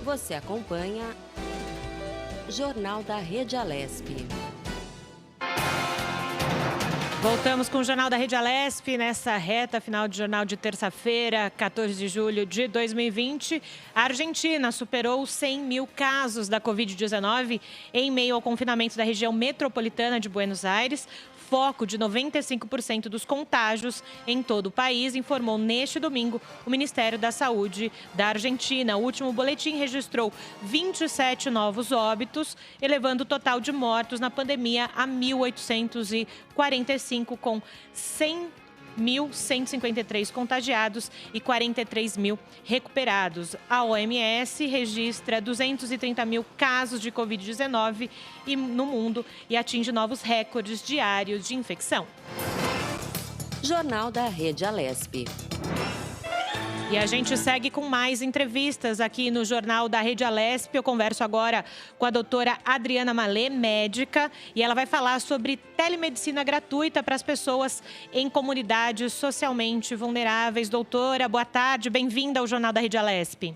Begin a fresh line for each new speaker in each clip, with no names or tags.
Você acompanha Jornal da Rede Alesp.
Voltamos com o Jornal da Rede Alesp nessa reta final de jornal de terça-feira, 14 de julho de 2020. A Argentina superou os 100 mil casos da Covid-19 em meio ao confinamento da região metropolitana de Buenos Aires. Foco de 95% dos contágios em todo o país, informou neste domingo o Ministério da Saúde da Argentina. O último boletim registrou 27 novos óbitos, elevando o total de mortos na pandemia a 1.845, com 100.153 contagiados e 43 mil recuperados. A OMS registra 230 mil casos de Covid-19 no mundo e atinge novos recordes diários de infecção.
Jornal da Rede Alesp.
E a gente segue com mais entrevistas aqui no Jornal da Rede Alesp. Eu converso agora com a doutora Adriana Malê, médica, e ela vai falar sobre telemedicina gratuita para as pessoas em comunidades socialmente vulneráveis. Doutora, boa tarde, bem-vinda ao Jornal da Rede Alesp.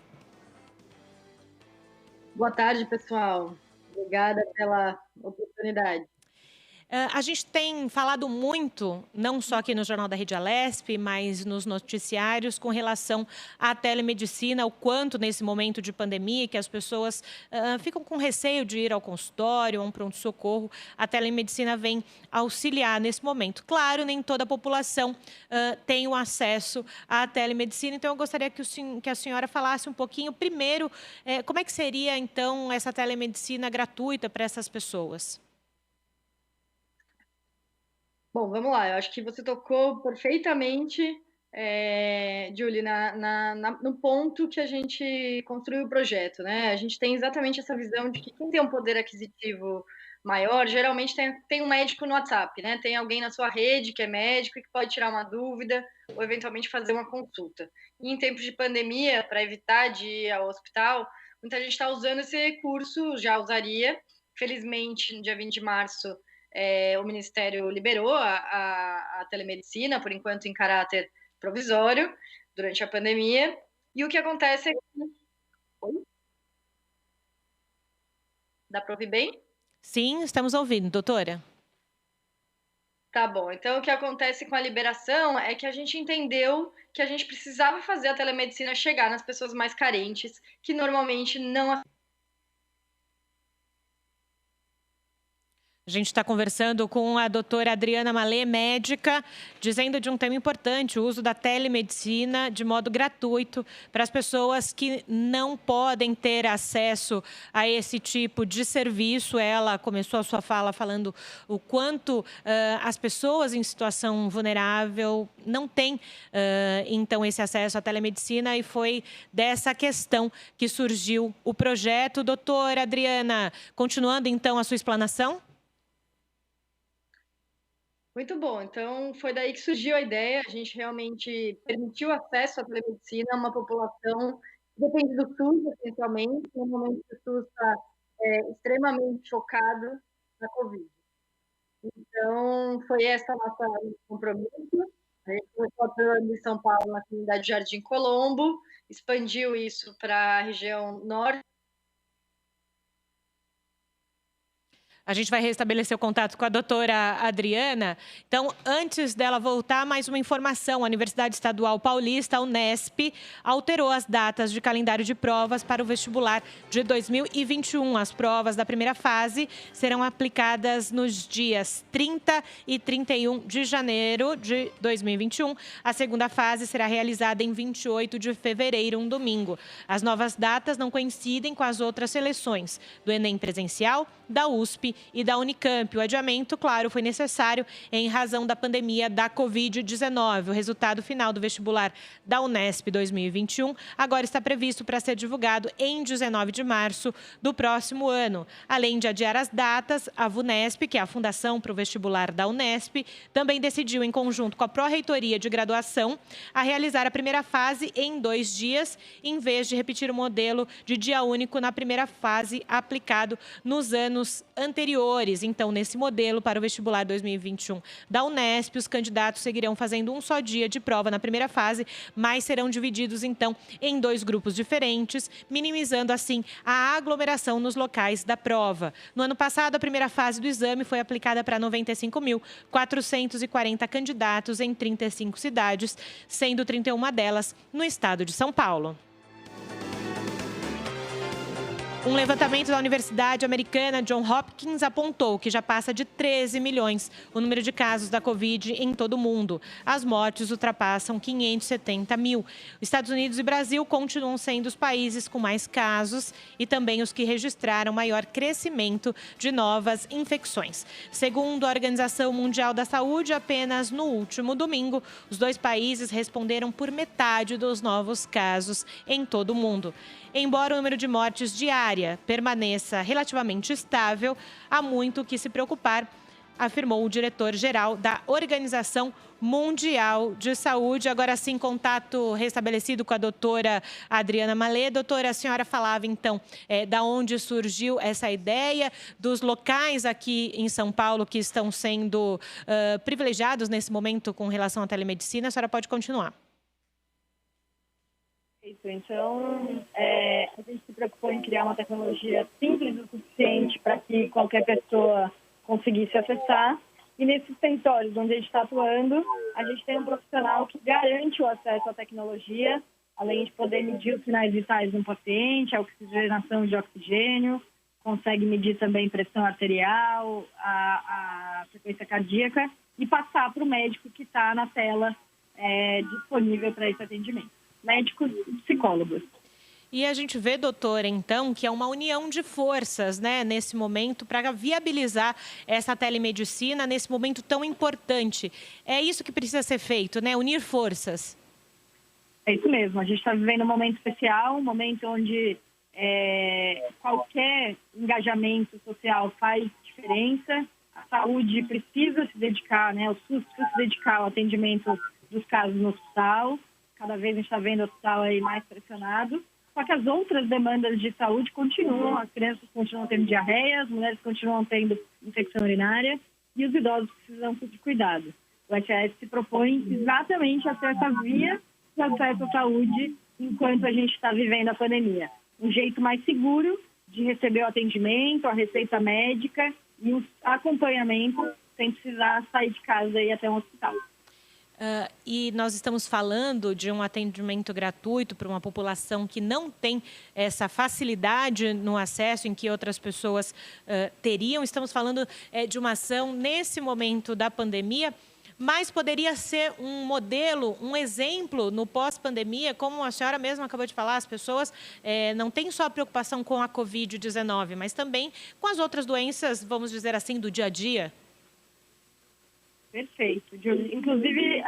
Boa tarde, pessoal. Obrigada pela oportunidade.
A gente tem falado muito, não só aqui no Jornal da Rede Alesp, mas nos noticiários, com relação à telemedicina, o quanto nesse momento de pandemia, que as pessoas ficam com receio de ir ao consultório, a um pronto-socorro, a telemedicina vem auxiliar nesse momento. Claro, nem toda a população tem o acesso à telemedicina, então eu gostaria que a senhora falasse um pouquinho, primeiro, como é que seria, então, essa telemedicina gratuita para essas pessoas?
Bom, vamos lá. Eu acho que você tocou perfeitamente, Julie, no ponto que a gente construiu o projeto, né? A gente tem exatamente essa visão de que quem tem um poder aquisitivo maior, geralmente tem um médico no WhatsApp, né? Tem alguém na sua rede que é médico e que pode tirar uma dúvida ou eventualmente fazer uma consulta. E em tempos de pandemia, para evitar de ir ao hospital, muita gente está usando esse recurso, já usaria. Felizmente, no dia 20 de março, o Ministério liberou a telemedicina, por enquanto em caráter provisório, durante a pandemia. E o que acontece é que... Oi? Dá para ouvir bem?
Sim, estamos ouvindo, doutora.
Tá bom. Então, o que acontece com a liberação é que a gente entendeu que a gente precisava fazer a telemedicina chegar nas pessoas mais carentes, que normalmente não...
A gente está conversando com a doutora Adriana Malê, médica, dizendo de um tema importante, o uso da telemedicina de modo gratuito para as pessoas que não podem ter acesso a esse tipo de serviço. Ela começou a sua fala falando o quanto as pessoas em situação vulnerável não têm, então, esse acesso à telemedicina, e foi dessa questão que surgiu o projeto. Doutora Adriana, continuando então a sua explanação?
Muito bom. Então, foi daí que surgiu a ideia. A gente realmente permitiu acesso à telemedicina a uma população que depende do SUS, essencialmente, no momento que o SUS está extremamente focado na Covid. Então, foi esse o nosso compromisso. A gente começou atuando em São Paulo, na comunidade Jardim Colombo, expandiu isso para a região norte.
A gente vai restabelecer o contato com a doutora Adriana. Então, antes dela voltar, mais uma informação. A Universidade Estadual Paulista, a Unesp, alterou as datas de calendário de provas para o vestibular de 2021. As provas da primeira fase serão aplicadas nos dias 30 e 31 de janeiro de 2021. A segunda fase será realizada em 28 de fevereiro, um domingo. As novas datas não coincidem com as outras seleções do Enem presencial, da USP e da Unicamp. O adiamento, claro, foi necessário em razão da pandemia da Covid-19. O resultado final do vestibular da Unesp 2021 agora está previsto para ser divulgado em 19 de março do próximo ano. Além de adiar as datas, a VUNESP, que é a fundação para o vestibular da Unesp, também decidiu, em conjunto com a Pró-Reitoria de Graduação, a realizar a primeira fase em 2 dias, em vez de repetir o modelo de dia único na primeira fase aplicado nos anos anteriores. anteriores. Então, nesse modelo para o vestibular 2021 da Unesp, os candidatos seguirão fazendo um só dia de prova na primeira fase, mas serão divididos, então, em 2 grupos diferentes, minimizando, assim, a aglomeração nos locais da prova. No ano passado, a primeira fase do exame foi aplicada para 95.440 candidatos em 35 cidades, sendo 31 delas no estado de São Paulo. Um levantamento da Universidade Americana Johns Hopkins apontou que já passa de 13 milhões o número de casos da Covid em todo o mundo. As mortes ultrapassam 570 mil. Estados Unidos e Brasil continuam sendo os países com mais casos e também os que registraram maior crescimento de novas infecções. Segundo a Organização Mundial da Saúde, apenas no último domingo, os 2 países responderam por metade dos novos casos em todo o mundo. Embora o número de mortes diária permaneça relativamente estável, há muito que se preocupar, afirmou o diretor-geral da Organização Mundial de Saúde. Agora sim, contato restabelecido com a doutora Adriana Malê. Doutora, a senhora falava então da onde surgiu essa ideia, dos locais aqui em São Paulo que estão sendo privilegiados nesse momento com relação à telemedicina. A senhora pode continuar.
Então, a gente se preocupou em criar uma tecnologia simples o suficiente para que qualquer pessoa conseguisse acessar. E nesses territórios onde a gente está atuando, a gente tem um profissional que garante o acesso à tecnologia, além de poder medir os sinais vitais de um paciente, a oxigenação de oxigênio, consegue medir também pressão arterial, a frequência cardíaca e passar para o médico que está na tela disponível para esse atendimento. Médicos e psicólogos.
E a gente vê, doutora, então, que é uma união de forças, né, nesse momento, para viabilizar essa telemedicina nesse momento tão importante. É isso que precisa ser feito, né? Unir forças.
É isso mesmo. A gente está vivendo um momento especial, um momento onde qualquer engajamento social faz diferença. A saúde precisa se dedicar, né? O SUS precisa se dedicar ao atendimento dos casos no hospital. Cada vez a gente está vendo o hospital aí mais pressionado. Só que as outras demandas de saúde continuam. As crianças continuam tendo diarreia, as mulheres continuam tendo infecção urinária e os idosos precisam de cuidado. O SAS se propõe exatamente a ser essa via de acesso à saúde enquanto a gente está vivendo a pandemia. Um jeito mais seguro de receber o atendimento, a receita médica e o acompanhamento sem precisar sair de casa e ir até um hospital.
E nós estamos falando de um atendimento gratuito para uma população que não tem essa facilidade no acesso em que outras pessoas teriam. Estamos falando de uma ação nesse momento da pandemia, mas poderia ser um modelo, um exemplo no pós-pandemia, como a senhora mesma acabou de falar, as pessoas não têm só preocupação com a Covid-19, mas também com as outras doenças, vamos dizer assim, do dia a dia.
Perfeito. Inclusive,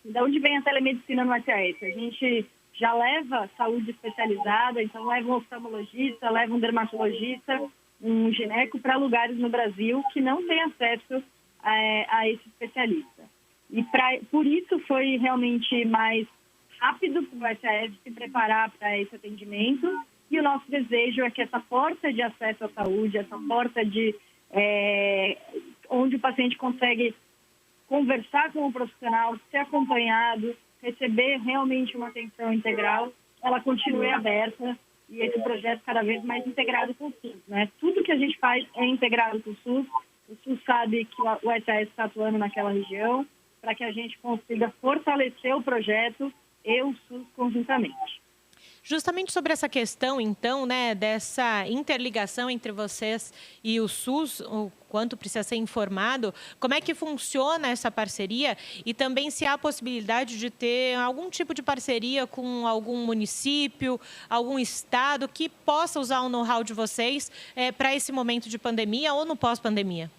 de onde vem a telemedicina no SAS? A gente já leva saúde especializada, então leva um oftalmologista, leva um dermatologista, um gineco para lugares no Brasil que não têm acesso a esse especialista. E por isso foi realmente mais rápido para o SAS se preparar para esse atendimento. E o nosso desejo é que essa porta de acesso à saúde, essa porta de onde o paciente consegue conversar com o profissional, ser acompanhado, receber realmente uma atenção integral, ela continue aberta e esse projeto cada vez mais integrado com o SUS, né? Tudo que a gente faz é integrado com o SUS sabe que o SAS está atuando naquela região para que a gente consiga fortalecer o projeto e o SUS conjuntamente.
Justamente sobre essa questão, então, né, dessa interligação entre vocês e o SUS, o quanto precisa ser informado, como é que funciona essa parceria e também se há a possibilidade de ter algum tipo de parceria com algum município, algum estado que possa usar o know-how de vocês para esse momento de pandemia ou no pós-pandemia?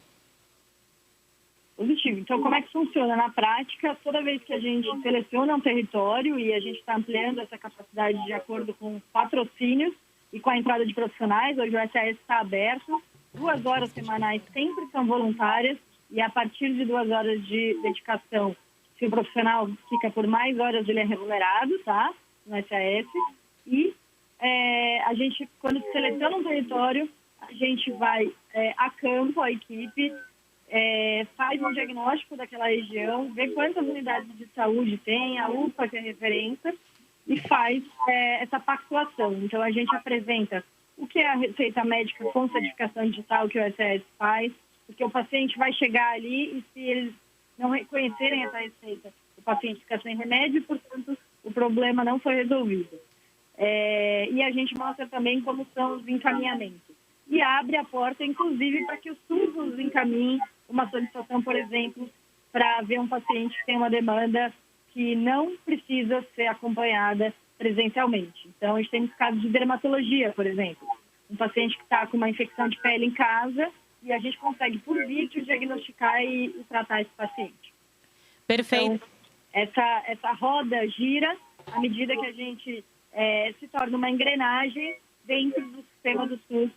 Positivo. Então, como é que funciona? Na prática, toda vez que a gente seleciona um território e a gente está ampliando essa capacidade de acordo com patrocínios e com a entrada de profissionais, hoje o SAS está aberto, 2 horas semanais sempre são voluntárias e a partir de 2 horas de dedicação, se o profissional fica por mais horas, ele é remunerado, tá? No SAS. E a gente, quando seleciona um território, a gente vai a campo, a equipe, faz um diagnóstico daquela região, vê quantas unidades de saúde tem, a UPA, que é referência, e faz essa pactuação. Então, a gente apresenta o que é a receita médica com certificação digital que o SS faz, porque o paciente vai chegar ali e se eles não reconhecerem essa receita, o paciente fica sem remédio e, portanto, o problema não foi resolvido. E a gente mostra também como são os encaminhamentos. E abre a porta, inclusive, para que o SUS nos encaminhe uma solicitação, por exemplo, para ver um paciente que tem uma demanda que não precisa ser acompanhada presencialmente. Então, a gente tem casos de dermatologia, por exemplo. Um paciente que está com uma infecção de pele em casa e a gente consegue, por vídeo, diagnosticar e tratar esse paciente.
Perfeito.
Então, essa roda gira à medida que a gente se torna uma engrenagem dentro do sistema do SUS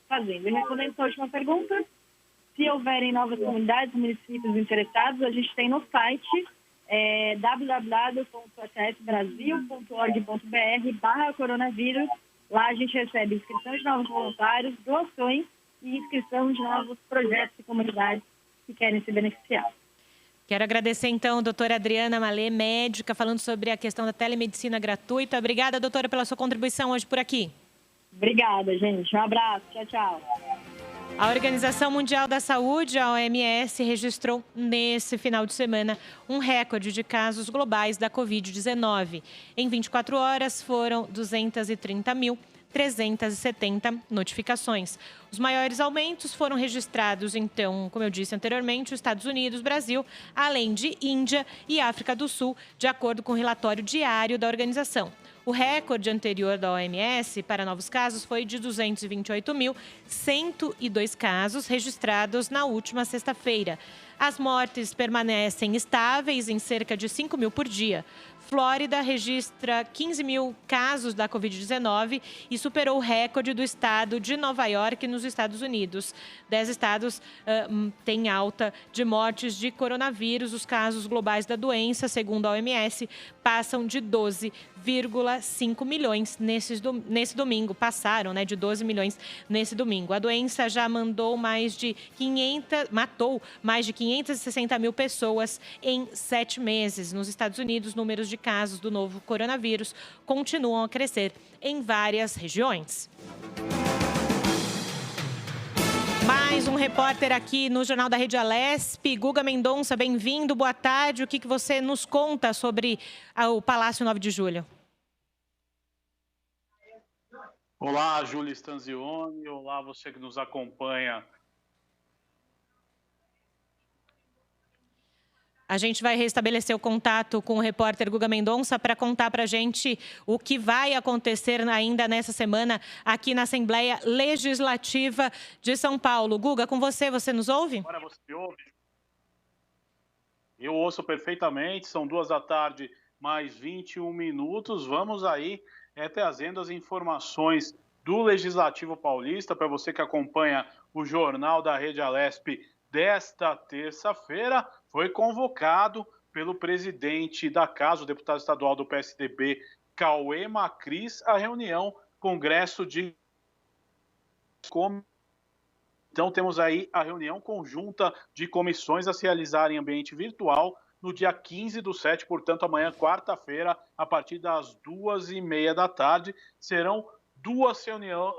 fazendo. E respondendo a última pergunta, se houverem novas comunidades, municípios interessados, a gente tem no site www.ssbrasil.org.br/coronavírus. Lá a gente recebe inscrição de novos voluntários, doações e inscrição de novos projetos e comunidades que querem se beneficiar.
Quero agradecer, então, a doutora Adriana Malê, médica, falando sobre a questão da telemedicina gratuita. Obrigada, doutora, pela sua contribuição hoje por aqui.
Obrigada, gente. Um abraço. Tchau, tchau.
A Organização Mundial da Saúde, a OMS, registrou nesse final de semana um recorde de casos globais da Covid-19. Em 24 horas, foram 230.370 notificações. Os maiores aumentos foram registrados, então, como eu disse anteriormente, os Estados Unidos, Brasil, além de Índia e África do Sul, de acordo com o relatório diário da organização. O recorde anterior da OMS para novos casos foi de 228.102 casos registrados na última sexta-feira. As mortes permanecem estáveis em cerca de 5 mil por dia. Flórida registra 15 mil casos da Covid-19 e superou o recorde do estado de Nova York, nos Estados Unidos. 10 estados têm alta de mortes de coronavírus. Os casos globais da doença, segundo a OMS, passam de 12,5 milhões nesse domingo. Passaram, de 12 milhões nesse domingo. A doença já matou mais de 560 mil pessoas em 7 meses. Nos Estados Unidos, números de casos do novo coronavírus continuam a crescer em várias regiões. Mais um repórter aqui no Jornal da Rede Alesp. Guga Mendonça, bem-vindo, boa tarde. O que você nos conta sobre o Palácio 9 de Julho?
Olá, Júlia Stanzioni. Olá, você que nos acompanha.
A gente vai restabelecer o contato com o repórter Guga Mendonça para contar para a gente o que vai acontecer ainda nessa semana aqui na Assembleia Legislativa de São Paulo. Guga, com você nos ouve?
Agora você me ouve? Eu ouço perfeitamente, são 14h mais 21 minutos. Vamos aí trazendo as informações do Legislativo Paulista para você que acompanha o Jornal da Rede Alesp desta terça-feira. Foi convocado pelo presidente da Casa, o deputado estadual do PSDB, Cauê Macris, a reunião Congresso de... Então, temos aí a reunião conjunta de comissões a se realizar em ambiente virtual no dia 15/7, portanto, amanhã, quarta-feira, a partir das 2h30 da tarde, serão 2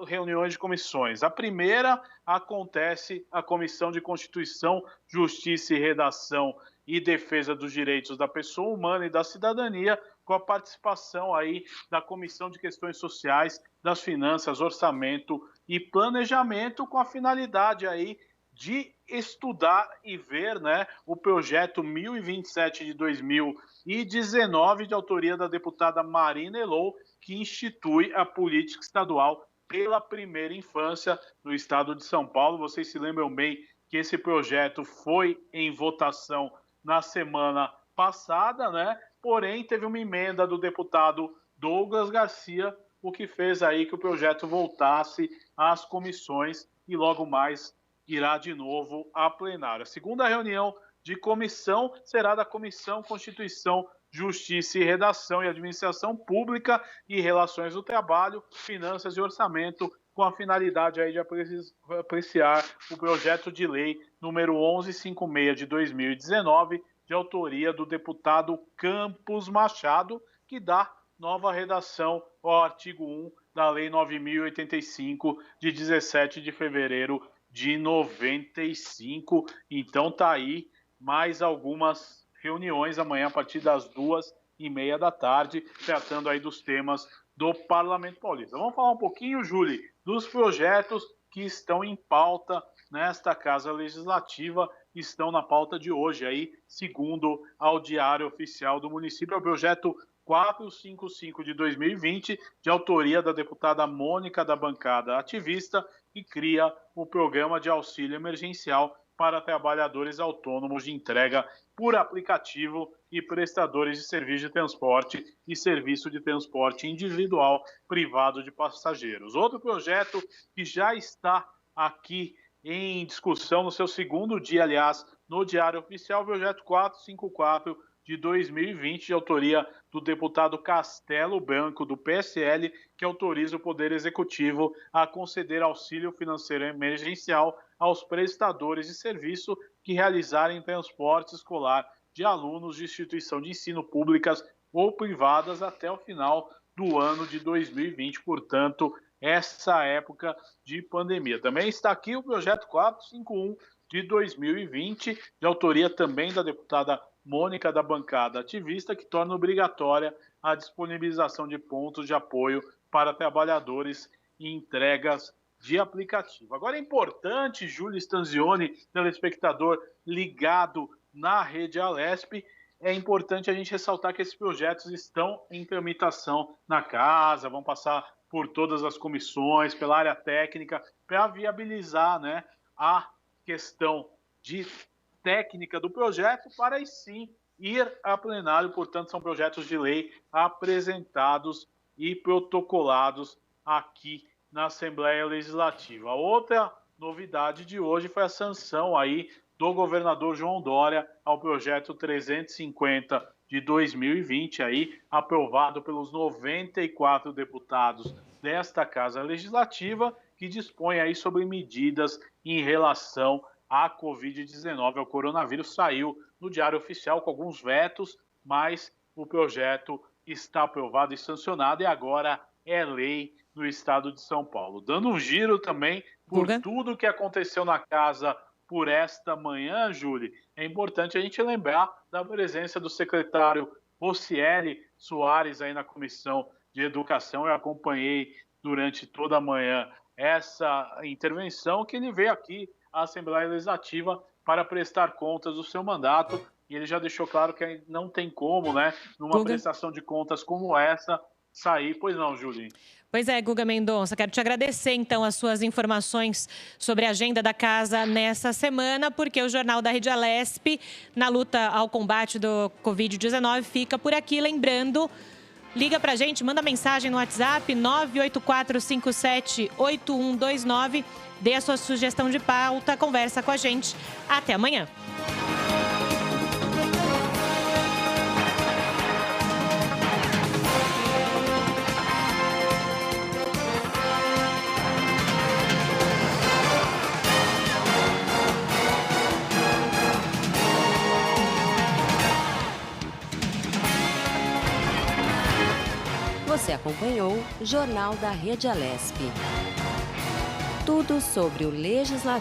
reuniões de comissões. A primeira acontece a Comissão de Constituição, Justiça e Redação e Defesa dos Direitos da Pessoa Humana e da Cidadania, com a participação aí da Comissão de Questões Sociais, das Finanças, Orçamento e Planejamento, com a finalidade aí de estudar e ver, o projeto 1027 de 2019, de autoria da deputada Marina Elou, que institui a política estadual pela primeira infância no estado de São Paulo. Vocês se lembram bem que esse projeto foi em votação na semana passada, Porém, teve uma emenda do deputado Douglas Garcia, o que fez aí que o projeto voltasse às comissões e logo mais irá de novo a plenário. A segunda reunião de comissão será da Comissão Constituição, Justiça e Redação e Administração Pública e Relações do Trabalho, Finanças e Orçamento, com a finalidade aí de apreciar o projeto de lei número 1156 de 2019, de autoria do deputado Campos Machado, que dá nova redação ao artigo 1 da Lei 9.085, de 17 de fevereiro de 95. Então tá aí mais algumas reuniões amanhã a partir das 2h30 da tarde, tratando aí dos temas do Parlamento Paulista. Vamos falar um pouquinho, Júlia, dos projetos que estão em pauta nesta Casa Legislativa, estão na pauta de hoje, aí, segundo ao Diário Oficial do Município, é o projeto 455 de 2020, de autoria da deputada Mônica, da bancada ativista, que cria o Programa de Auxílio Emergencial para trabalhadores autônomos de entrega por aplicativo e prestadores de serviço de transporte e serviço de transporte individual privado de passageiros. Outro projeto que já está aqui em discussão no seu segundo dia, aliás, no Diário Oficial, o projeto 454 de 2020, de autoria do deputado Castelo Branco, do PSL, que autoriza o Poder Executivo a conceder auxílio financeiro emergencial aos prestadores de serviço que realizarem transporte escolar de alunos de instituição de ensino públicas ou privadas até o final do ano de 2020, portanto, essa época de pandemia. Também está aqui o projeto 451 de 2020, de autoria também da deputada Mônica, da bancada ativista, que torna obrigatória a disponibilização de pontos de apoio para trabalhadores em entregas de aplicativo. Agora é importante, Júlio Stanzioni, telespectador ligado na Rede Alesp, é importante a gente ressaltar que esses projetos estão em tramitação na casa, vão passar por todas as comissões, pela área técnica, para viabilizar, né, a questão de técnica do projeto, para aí sim ir a plenário. Portanto, são projetos de lei apresentados e protocolados aqui na Assembleia Legislativa. Outra novidade de hoje foi a sanção aí do governador João Dória ao projeto 350 de 2020, aí aprovado pelos 94 deputados desta Casa Legislativa, que dispõe aí sobre medidas em relação à Covid-19, ao coronavírus. Saiu no Diário Oficial com alguns vetos, mas o projeto está aprovado e sancionado e agora é lei no estado de São Paulo. Dando um giro também por tudo que aconteceu na casa por esta manhã, Júlia, é importante a gente lembrar da presença do secretário Rocieli Soares aí na Comissão de Educação. Eu acompanhei durante toda a manhã essa intervenção, que ele veio aqui à Assembleia Legislativa para prestar contas do seu mandato, e ele já deixou claro que não tem como, né, numa prestação de contas como essa, sair. Pois não, Júlia?
Pois é, Guga Mendonça, quero te agradecer, então, as suas informações sobre a agenda da casa nessa semana, porque o Jornal da Rede Alesp, na luta ao combate do Covid-19, fica por aqui. Lembrando, liga pra gente, manda mensagem no WhatsApp 984578129, dê a sua sugestão de pauta, conversa com a gente. Até amanhã.
Você acompanhou o Jornal da Rede Alesp. Tudo sobre o Legislativo.